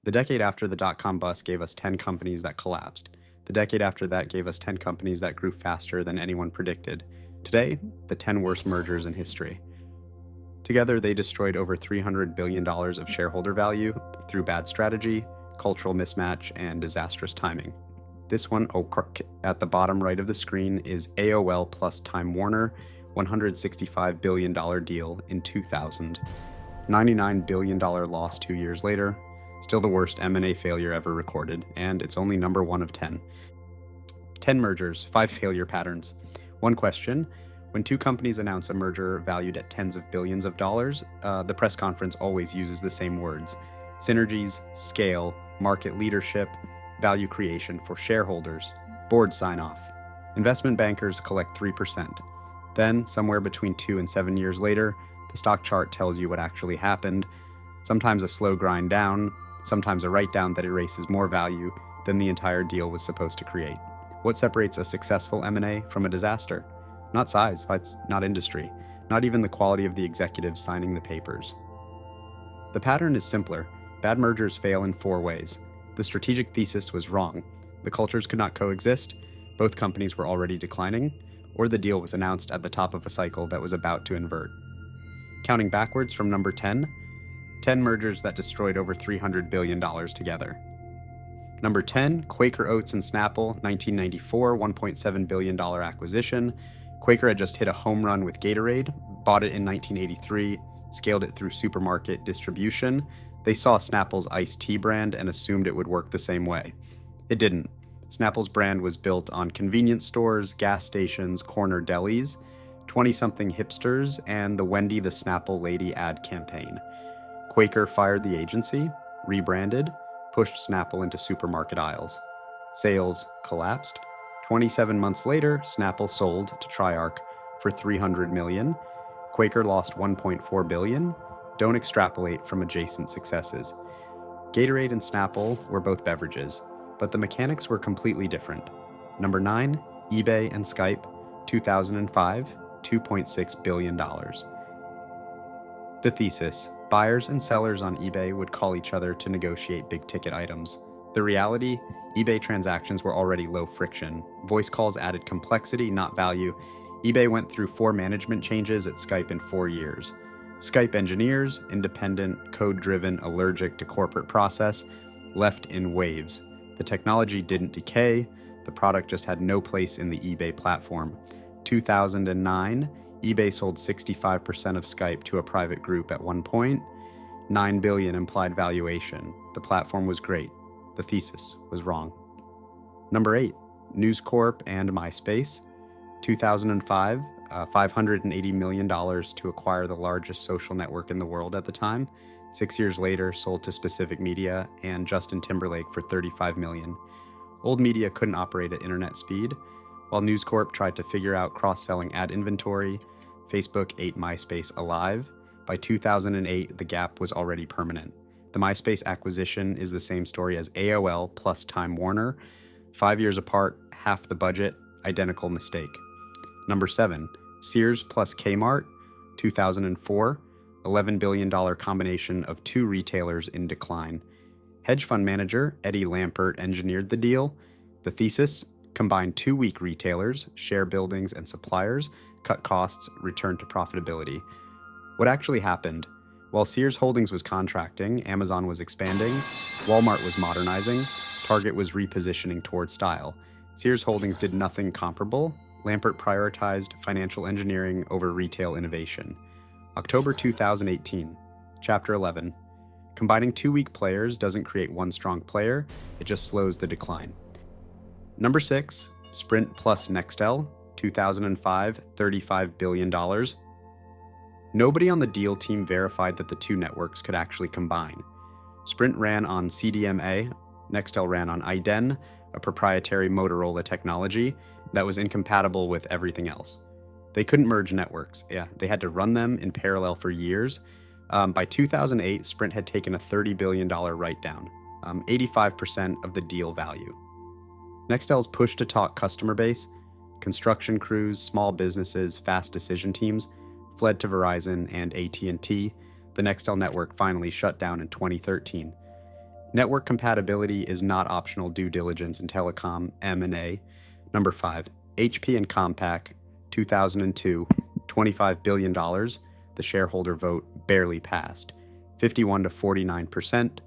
The decade after the dot-com bust gave us 10 companies that collapsed. The decade after that gave us 10 companies that grew faster than anyone predicted. Today, the 10 worst mergers in history. Together, they destroyed over $300 billion of shareholder value through bad strategy, cultural mismatch, and disastrous timing. This one, at the bottom right of the screen, is AOL plus Time Warner, $165 billion deal in 2000. $99 billion loss 2 years later, still the worst M&A failure ever recorded, and it's only number 1 of 10. 10 mergers, 5 failure patterns. One question: when two companies announce a merger valued at tens of billions of dollars, the press conference always uses the same words: synergies, scale, market leadership, value creation for shareholders, board sign-off. Investment bankers collect 3%. Then, somewhere between 2 and 7 years later, the stock chart tells you what actually happened. Sometimes a slow grind down, sometimes a write-down that erases more value than the entire deal was supposed to create. What separates a successful M&A from a disaster? Not size, not industry, not even the quality of the executives signing the papers. The pattern is simpler. Bad mergers fail in 4 ways. The strategic thesis was wrong. The cultures could not coexist, both companies were already declining, or the deal was announced at the top of a cycle that was about to invert. Counting backwards from number 10, 10 mergers that destroyed over $300 billion together. Number 10, Quaker Oats and Snapple, 1994, $1.7 billion acquisition. Quaker had just hit a home run with Gatorade, bought it in 1983, scaled it through supermarket distribution. They saw Snapple's iced tea brand and assumed it would work the same way. It didn't. Snapple's brand was built on convenience stores, gas stations, corner delis, 20-something hipsters, and the Wendy the Snapple Lady ad campaign. Quaker fired the agency, rebranded, pushed Snapple into supermarket aisles. Sales collapsed. 27 months later, Snapple sold to Triarch for $300 million. Quaker lost $1.4 billion. Don't extrapolate from adjacent successes. Gatorade and Snapple were both beverages, but the mechanics were completely different. Number 9, eBay and Skype, 2005, $2.6 billion. The thesis: buyers and sellers on eBay would call each other to negotiate big-ticket items. The reality: eBay transactions were already low friction. Voice calls added complexity, not value. eBay went through 4 management changes at Skype in 4 years. Skype engineers, independent, code-driven, allergic to corporate process, left in waves. The technology didn't decay, the product just had no place in the eBay platform. 2009, eBay sold 65% of Skype to a private group at one point. $9 billion implied valuation. The platform was great. The thesis was wrong. Number 8, News Corp and MySpace. 2005, $580 million to acquire the largest social network in the world at the time. 6 years later, sold to Specific Media and Justin Timberlake for $35 million. Old media couldn't operate at internet speed. While News Corp tried to figure out cross-selling ad inventory, Facebook ate MySpace alive. By 2008, the gap was already permanent. The MySpace acquisition is the same story as AOL plus Time Warner. 5 years apart, half the budget, identical mistake. Number 7, Sears plus Kmart, 2004, $11 billion combination of 2 retailers in decline. Hedge fund manager Eddie Lampert engineered the deal. The thesis: combine 2 weak retailers, share buildings and suppliers, cut costs, return to profitability. What actually happened? While Sears Holdings was contracting, Amazon was expanding, Walmart was modernizing, Target was repositioning toward style. Sears Holdings did nothing comparable. Lampert prioritized financial engineering over retail innovation. October 2018, Chapter 11. Combining 2 weak players doesn't create one strong player, it just slows the decline. Number 6, Sprint plus Nextel, 2005, $35 billion. Nobody on the deal team verified that the 2 networks could actually combine. Sprint ran on CDMA, Nextel ran on iDen, a proprietary Motorola technology that was incompatible with everything else. They couldn't merge networks. They had to run them in parallel for years. By 2008, Sprint had taken a $30 billion write-down, 85% of the deal value. Nextel's push-to-talk customer base, construction crews, small businesses, fast decision teams, fled to Verizon and AT&T. The Nextel network finally shut down in 2013. Network compatibility is not optional due diligence in telecom, M&A. Number 5, HP and Compaq, 2002, $25 billion. The shareholder vote barely passed, 51 to 49%.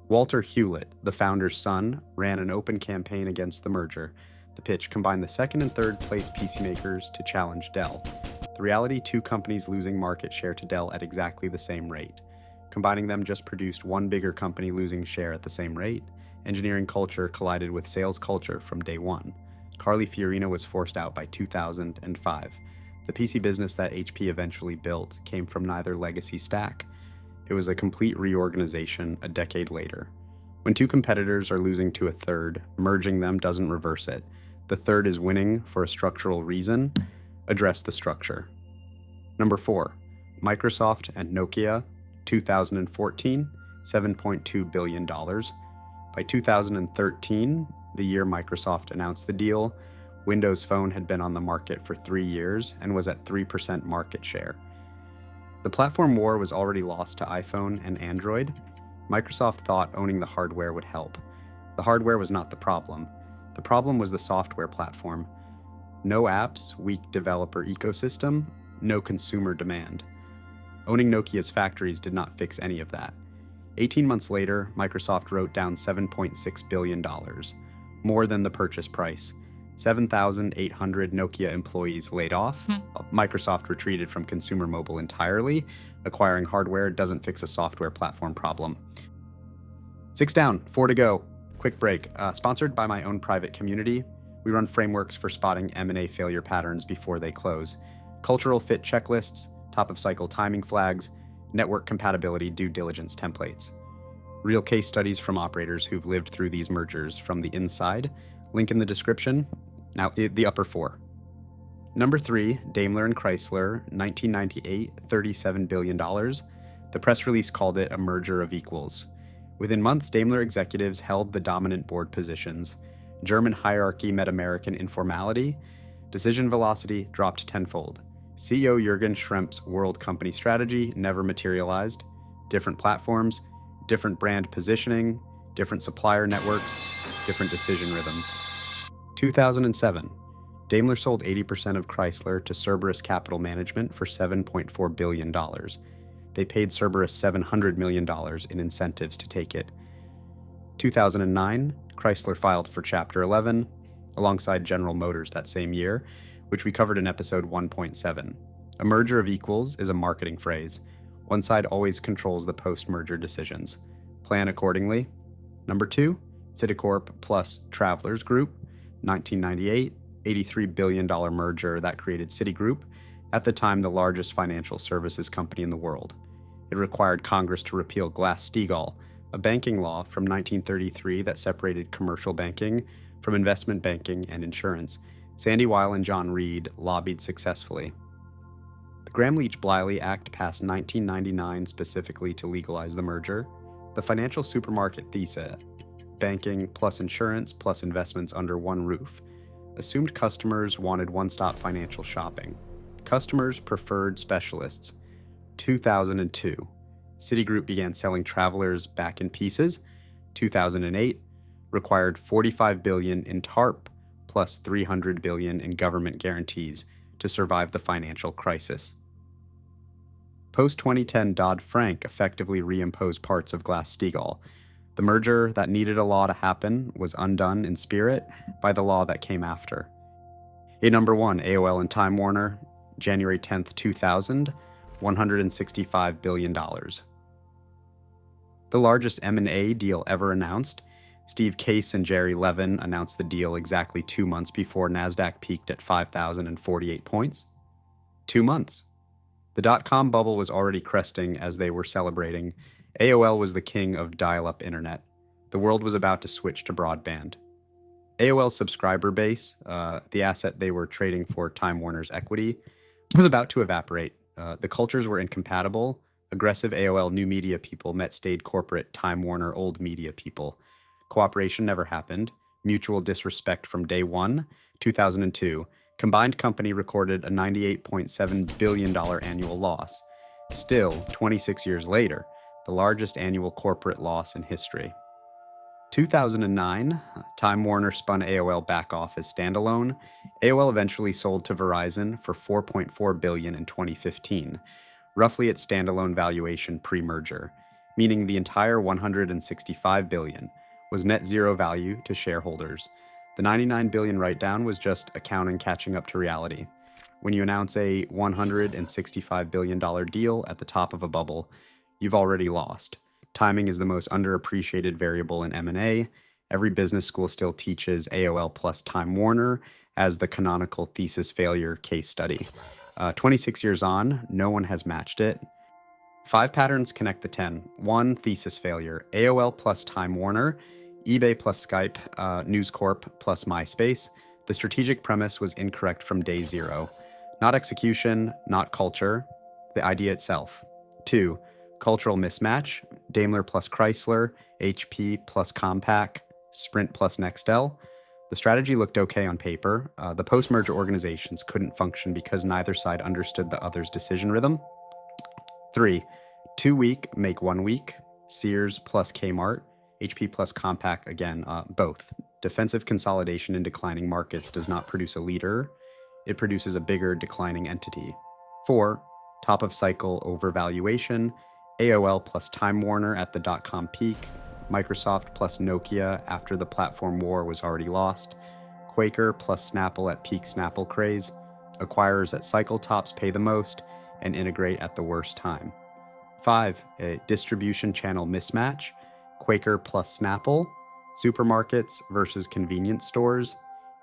Walter Hewlett, the founder's son, ran an open campaign against the merger. The pitch combined the second and third place PC makers to challenge Dell. The reality, two companies losing market share to Dell at exactly the same rate. Combining them just produced one bigger company losing share at the same rate. Engineering culture collided with sales culture from day one. Carly Fiorina was forced out by 2005. The PC business that HP eventually built came from neither legacy stack. It was a complete reorganization a decade later. When two competitors are losing to a third, merging them doesn't reverse it. The third is winning for a structural reason. Address the structure. Number 4, Microsoft and Nokia, 2014, $7.2 billion. By 2013, the year Microsoft announced the deal, Windows Phone had been on the market for 3 years and was at 3% market share. The platform war was already lost to iPhone and Android. Microsoft thought owning the hardware would help. The hardware was not the problem. The problem was the software platform. No apps, weak developer ecosystem, no consumer demand. Owning Nokia's factories did not fix any of that. 18 months later, Microsoft wrote down $7.6 billion, more than the purchase price. 7,800 Nokia employees laid off. Microsoft retreated from consumer mobile entirely. Acquiring hardware doesn't fix a software platform problem. 6 down, 4 to go. Quick break. Sponsored by my own private community, we run frameworks for spotting M&A failure patterns before they close. Cultural fit checklists, top-of-cycle timing flags, network compatibility due diligence templates. Real case studies from operators who've lived through these mergers from the inside. Link in the description. Now, the upper 4. Number 3, Daimler and Chrysler, 1998, $37 billion. The press release called it a merger of equals. Within months, Daimler executives held the dominant board positions. German hierarchy met American informality. Decision velocity dropped tenfold. CEO Jürgen Schrempf's world company strategy never materialized. Different platforms, different brand positioning, different supplier networks, different decision rhythms. 2007. Daimler sold 80% of Chrysler to Cerberus Capital Management for $7.4 billion. They paid Cerberus $700 million in incentives to take it. 2009, Chrysler filed for Chapter 11, alongside General Motors that same year, which we covered in episode 1.7. A merger of equals is a marketing phrase. One side always controls the post-merger decisions. Plan accordingly. Number 2, Citicorp plus Travelers Group, 1998, $83 billion merger that created Citigroup, at the time the largest financial services company in the world. It required Congress to repeal Glass-Steagall, a banking law from 1933 that separated commercial banking from investment banking and insurance. Sandy Weill and John Reed lobbied successfully. The Gramm-Leach-Bliley Act passed 1999 specifically to legalize the merger. The financial supermarket thesis, banking plus insurance plus investments under one roof, assumed customers wanted one-stop financial shopping. Customers preferred specialists. 2002. Citigroup began selling Travelers back in pieces. 2008. Required $45 billion in TARP plus $300 billion in government guarantees to survive the financial crisis. Post-2010 Dodd-Frank effectively reimposed parts of Glass-Steagall. The merger that needed a law to happen was undone in spirit by the law that came after. In number 1, AOL and Time Warner, January 10th, 2000, $165 billion. The largest M&A deal ever announced. Steve Case and Jerry Levin announced the deal exactly 2 months before NASDAQ peaked at 5,048 points. 2 months. The dot-com bubble was already cresting as they were celebrating. AOL was the king of dial-up internet. The world was about to switch to broadband. AOL's subscriber base, the asset they were trading for Time Warner's equity, was about to evaporate. The cultures were incompatible. Aggressive AOL new media people met staid corporate Time Warner old media people. Cooperation never happened. Mutual disrespect from day one. 2002. Combined company recorded a $98.7 billion annual loss. Still, 26 years later, the largest annual corporate loss in history. 2009, Time Warner spun AOL back off as standalone. AOL eventually sold to Verizon for $4.4 billion in 2015, roughly its standalone valuation pre-merger, meaning the entire $165 billion was net zero value to shareholders. The $99 billion write-down was just accounting catching up to reality. When you announce a $165 billion deal at the top of a bubble, you've already lost. Timing is the most underappreciated variable in M&A. Every business school still teaches AOL plus Time Warner as the canonical thesis failure case study. 26 years on, no one has matched it. 5 patterns connect the 10. 1, thesis failure. AOL plus Time Warner, eBay plus Skype, News Corp plus MySpace. The strategic premise was incorrect from day zero. Not execution, not culture, the idea itself. 2, cultural mismatch. Daimler plus Chrysler, HP plus Compaq, Sprint plus Nextel. The strategy looked okay on paper. The post-merger organizations couldn't function because neither side understood the other's decision rhythm. 3, 2 week make 1 week. Sears plus Kmart, HP plus Compaq, again, both. Defensive consolidation in declining markets does not produce a leader. It produces a bigger declining entity. 4, top of cycle overvaluation. AOL plus Time Warner at the dot-com peak. Microsoft plus Nokia after the platform war was already lost. Quaker plus Snapple at peak Snapple craze. Acquirers at cycle tops pay the most and integrate at the worst time. 5, a distribution channel mismatch. Quaker plus Snapple. Supermarkets versus convenience stores.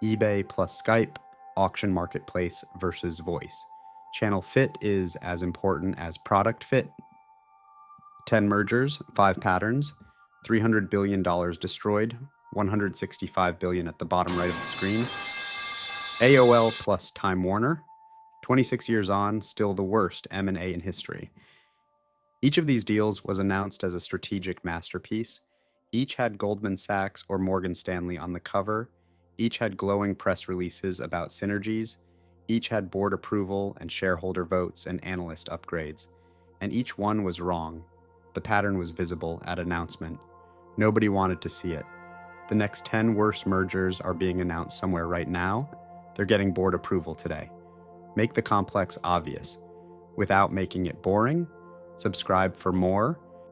eBay plus Skype. Auction marketplace versus voice. Channel fit is as important as product fit. 10 mergers, 5 patterns, $300 billion destroyed, $165 billion at the bottom right of the screen. AOL plus Time Warner, 26 years on, still the worst M&A in history. Each of these deals was announced as a strategic masterpiece. Each had Goldman Sachs or Morgan Stanley on the cover. Each had glowing press releases about synergies. Each had board approval and shareholder votes and analyst upgrades. And each one was wrong. The pattern was visible at announcement. Nobody wanted to see it. The next 10 worst mergers are being announced somewhere right now. They're getting board approval today. Make the complex obvious without making it boring. Subscribe for more.